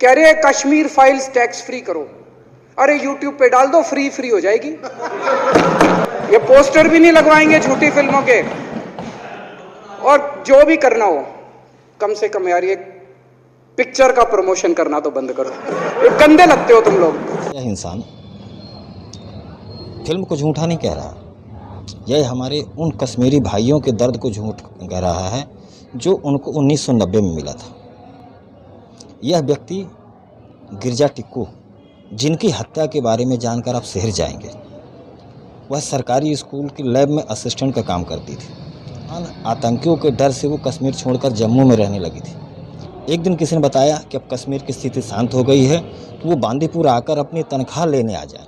कह रहे हैं कश्मीर फाइल्स टैक्स फ्री करो। अरे यूट्यूब पे डाल दो, फ्री हो जाएगी। ये पोस्टर भी नहीं लगवाएंगे झूठी फिल्मों के। और जो भी करना हो, कम से कम यार ये पिक्चर का प्रमोशन करना तो बंद करो। ये गंदे लगते हो तुम लोग। यह इंसान फिल्म को झूठा नहीं कह रहा, यह हमारे उन कश्मीरी भाइयों के दर्द को झूठ कह रहा है जो उनको 1990 में मिला था। यह व्यक्ति गिरजा टिक्कू, जिनकी हत्या के बारे में जानकर आप शहर जाएंगे, वह सरकारी स्कूल की लैब में असिस्टेंट का काम करती थी। आतंकियों के डर से वो कश्मीर छोड़कर जम्मू में रहने लगी थी। एक दिन किसी ने बताया कि अब कश्मीर की स्थिति शांत हो गई है तो वो बांदीपुर आकर अपनी तनख्वाह लेने आ जाए।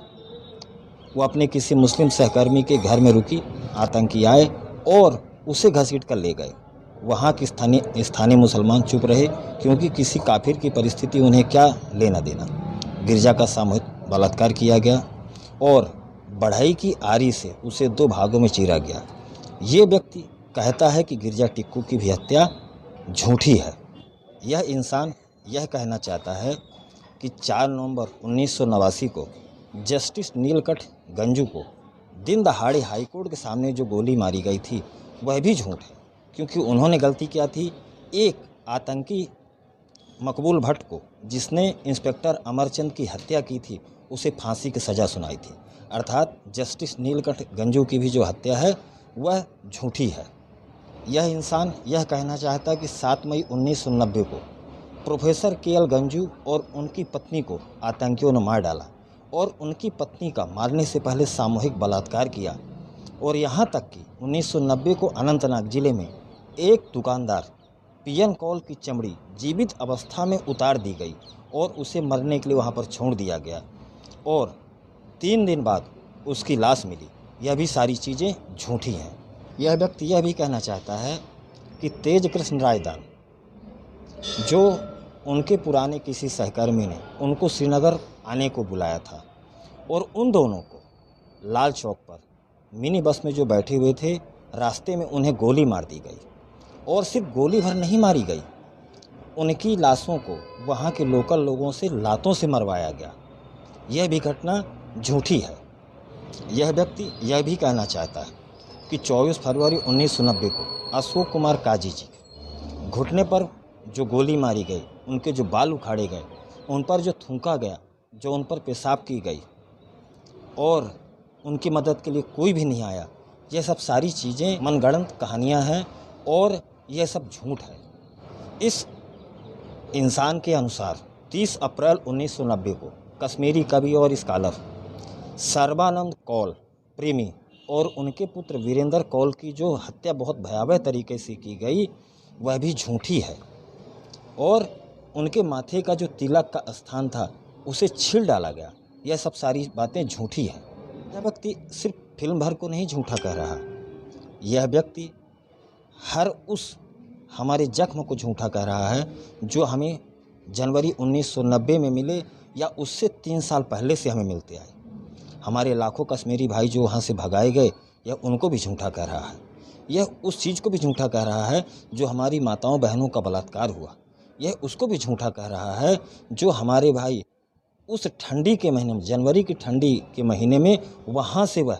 वो अपने किसी मुस्लिम सहकर्मी के घर में रुकी, आतंकी आए और उसे घसीट कर ले गए। वहाँ के स्थानीय मुसलमान चुप रहे क्योंकि किसी काफिर की परिस्थिति उन्हें क्या लेना देना। गिरजा का सामूहिक बलात्कार किया गया और बढ़ई की आरी से उसे 2 भागों में चीरा गया। ये व्यक्ति कहता है कि गिरजा टिक्कू की भी हत्या झूठी है। यह इंसान यह कहना चाहता है कि 4 नवंबर 1989 को जस्टिस नीलकंठ गंजू को दिन दहाड़े हाईकोर्ट के सामने जो गोली मारी गई थी वह भी झूठ है, क्योंकि उन्होंने गलती किया थी। एक आतंकी मकबूल भट्ट को, जिसने इंस्पेक्टर अमरचंद की हत्या की थी, उसे फांसी की सज़ा सुनाई थी। अर्थात जस्टिस नीलकंठ गंजू की भी जो हत्या है वह झूठी है। यह इंसान यह कहना चाहता है कि 7 मई 1990 को प्रोफेसर KL गंजू और उनकी पत्नी को आतंकियों ने मार डाला और उनकी पत्नी का मारने से पहले सामूहिक बलात्कार किया। और यहाँ तक कि 1990 को अनंतनाग जिले में एक दुकानदार PN कौल की चमड़ी जीवित अवस्था में उतार दी गई और उसे मरने के लिए वहाँ पर छोड़ दिया गया और 3 दिन बाद उसकी लाश मिली। यह भी सारी चीज़ें झूठी हैं। यह व्यक्ति यह भी कहना चाहता है कि तेज कृष्ण रायदान, जो उनके पुराने किसी सहकर्मी ने उनको श्रीनगर आने को बुलाया था और उन दोनों को लाल चौक पर मिनी बस में जो बैठे हुए थे, रास्ते में उन्हें गोली मार दी गई। और सिर्फ गोली भर नहीं मारी गई, उनकी लाशों को वहाँ के लोकल लोगों से लातों से मरवाया गया। यह भी घटना झूठी है। यह व्यक्ति यह भी कहना चाहता है कि 24 फरवरी 1990 को अशोक कुमार काजी जी घुटने पर जो गोली मारी गई, उनके जो बाल उखाड़े गए, उन पर जो थूका गया, जो उन पर पेशाब की गई और उनकी मदद के लिए कोई भी नहीं आया, यह सब सारी चीज़ें मनगढ़ंत कहानियाँ हैं और यह सब झूठ है। इस इंसान के अनुसार 30 अप्रैल 1990 को कश्मीरी कवि और स्कॉलर सर्बानंद कौल प्रेमी और उनके पुत्र वीरेंद्र कौल की जो हत्या बहुत भयावह तरीके से की गई, वह भी झूठी है। और उनके माथे का जो तिलक का स्थान था उसे छील डाला गया। यह सब सारी बातें झूठी हैं। यह व्यक्ति सिर्फ फिल्म भर को नहीं झूठा कह रहा, यह व्यक्ति हर उस हमारे जख्म को झूठा कह रहा है जो हमें जनवरी 1990 में मिले या उससे 3 साल पहले से हमें मिलते आए। हमारे लाखों कश्मीरी भाई जो वहाँ से भगाए गए, यह उनको भी झूठा कह रहा है। यह उस चीज़ को भी झूठा कह रहा है जो हमारी माताओं बहनों का बलात्कार हुआ, यह उसको भी झूठा कह रहा है जो हमारे भाई उस ठंडी के महीने में, जनवरी की ठंडी के महीने में, वहाँ से वह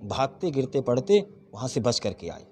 भागते गिरते पड़ते वहाँ से बच कर के आए।